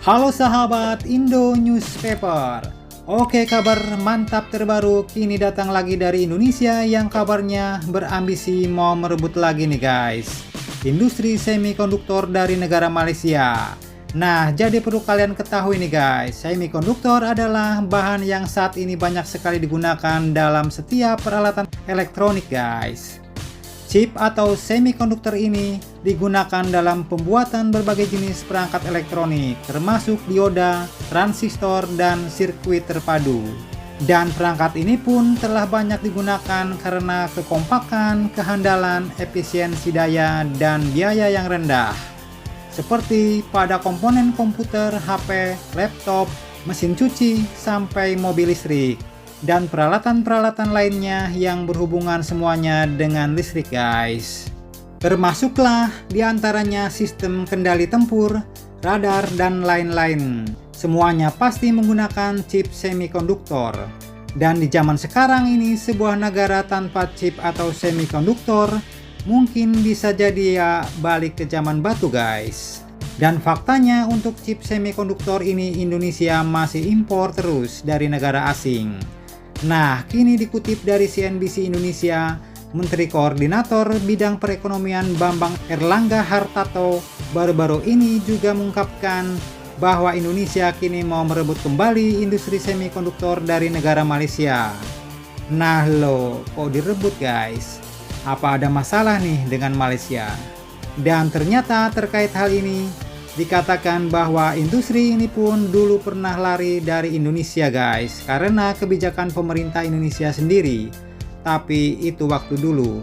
Halo sahabat Indo Newspaper. Oke, kabar mantap terbaru kini datang lagi dari Indonesia yang kabarnya berambisi mau merebut lagi nih guys, industri semikonduktor dari negara Malaysia. Nah, jadi perlu kalian ketahui nih guys, semikonduktor adalah bahan yang saat ini banyak sekali digunakan dalam setiap peralatan elektronik guys. Chip atau semikonduktor ini digunakan dalam pembuatan berbagai jenis perangkat elektronik, termasuk dioda, transistor, dan sirkuit terpadu. Dan perangkat ini pun telah banyak digunakan karena kekompakan, kehandalan, efisiensi daya, dan biaya yang rendah. Seperti pada komponen komputer, HP, laptop, mesin cuci, sampai mobil listrik. Dan peralatan-peralatan lainnya yang berhubungan semuanya dengan listrik guys. Termasuklah diantaranya sistem kendali tempur, radar, dan lain-lain. Semuanya pasti menggunakan chip semikonduktor. Dan di zaman sekarang ini sebuah negara tanpa chip atau semikonduktor mungkin bisa jadi ya balik ke zaman batu guys. Dan faktanya untuk chip semikonduktor ini Indonesia masih impor terus dari negara asing. Nah, kini dikutip dari CNBC Indonesia, Menteri Koordinator Bidang Perekonomian Bambang Erlangga Hartarto baru-baru ini juga mengungkapkan bahwa Indonesia kini mau merebut kembali industri semikonduktor dari negara Malaysia. Nah lo, kok direbut guys? Apa ada masalah nih dengan Malaysia? Dan ternyata terkait hal ini, dikatakan bahwa industri ini pun dulu pernah lari dari Indonesia guys, karena kebijakan pemerintah Indonesia sendiri. Tapi itu waktu dulu.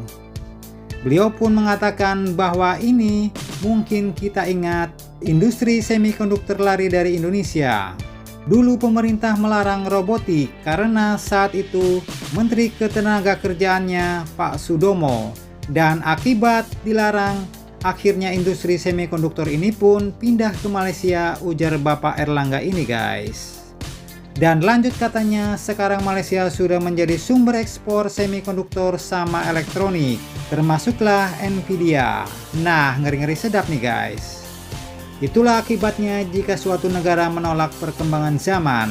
Beliau pun mengatakan bahwa ini mungkin kita ingat industri semikonduktor lari dari Indonesia. Dulu pemerintah melarang robotik karena saat itu Menteri Ketenagakerjaannya Pak Sudomo. Dan akibat dilarang, akhirnya industri semikonduktor ini pun pindah ke Malaysia, ujar Bapak Erlangga ini guys. Dan lanjut katanya, sekarang Malaysia sudah menjadi sumber ekspor semikonduktor sama elektronik, termasuklah Nvidia. Nah, ngeri-ngeri sedap nih guys. Itulah akibatnya jika suatu negara menolak perkembangan zaman.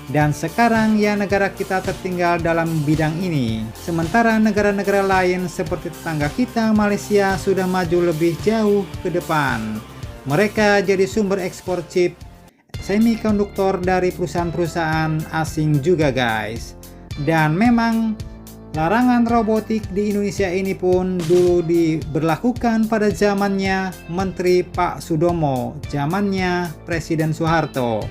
Dan sekarang ya negara kita tertinggal dalam bidang ini. Sementara negara-negara lain seperti tetangga kita Malaysia sudah maju lebih jauh ke depan. Mereka jadi sumber ekspor chip semikonduktor dari perusahaan-perusahaan asing juga guys. Dan memang larangan robotik di Indonesia ini pun dulu diberlakukan pada zamannya Menteri Pak Sudomo, zamannya Presiden Soeharto.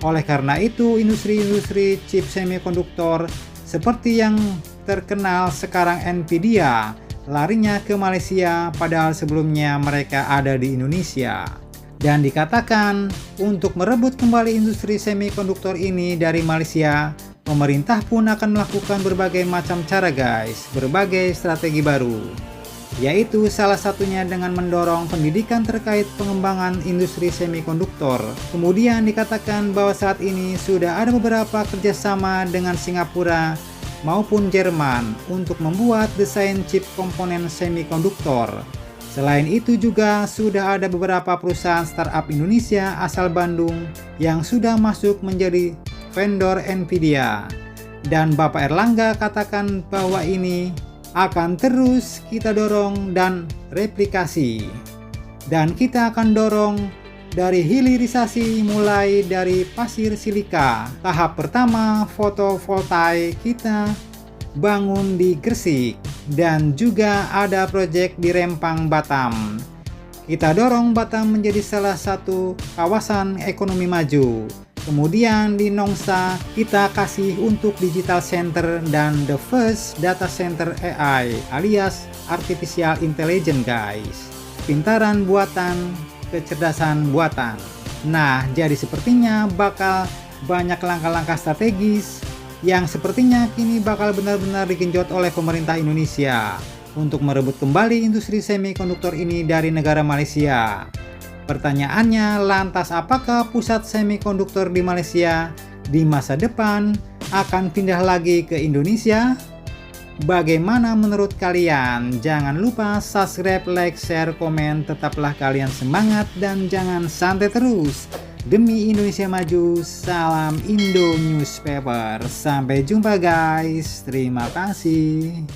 Oleh karena itu, industri-industri chip semikonduktor seperti yang terkenal sekarang Nvidia larinya ke Malaysia, padahal sebelumnya mereka ada di Indonesia. Dan dikatakan untuk merebut kembali industri semikonduktor ini dari Malaysia, pemerintah pun akan melakukan berbagai macam cara guys, berbagai strategi baru. Yaitu salah satunya dengan mendorong pendidikan terkait pengembangan industri semikonduktor. Kemudian dikatakan bahwa saat ini sudah ada beberapa kerjasama dengan Singapura maupun Jerman untuk membuat desain chip komponen semikonduktor. Selain itu juga sudah ada beberapa perusahaan startup Indonesia asal Bandung yang sudah masuk menjadi vendor Nvidia. Dan Bapak Erlangga katakan bahwa ini akan terus kita dorong dan replikasi. Dan kita akan dorong dari hilirisasi mulai dari pasir silika. Tahap pertama fotovoltaik kita bangun di Gresik. Dan juga ada proyek di Rempang, Batam. Kita dorong Batam menjadi salah satu kawasan ekonomi maju. Kemudian di Nongsa kita kasih untuk digital center dan the first data center AI alias artificial intelligence guys. Pintaran buatan, kecerdasan buatan. Nah, jadi sepertinya bakal banyak langkah-langkah strategis yang sepertinya kini bakal benar-benar digenjot oleh pemerintah Indonesia untuk merebut kembali industri semikonduktor ini dari negara Malaysia. Pertanyaannya, lantas apakah pusat semikonduktor di Malaysia di masa depan akan pindah lagi ke Indonesia? Bagaimana menurut kalian? Jangan lupa subscribe, like, share, komen. Tetaplah kalian semangat dan jangan santai terus. Demi Indonesia Maju, salam Indo Newspaper. Sampai jumpa guys, terima kasih.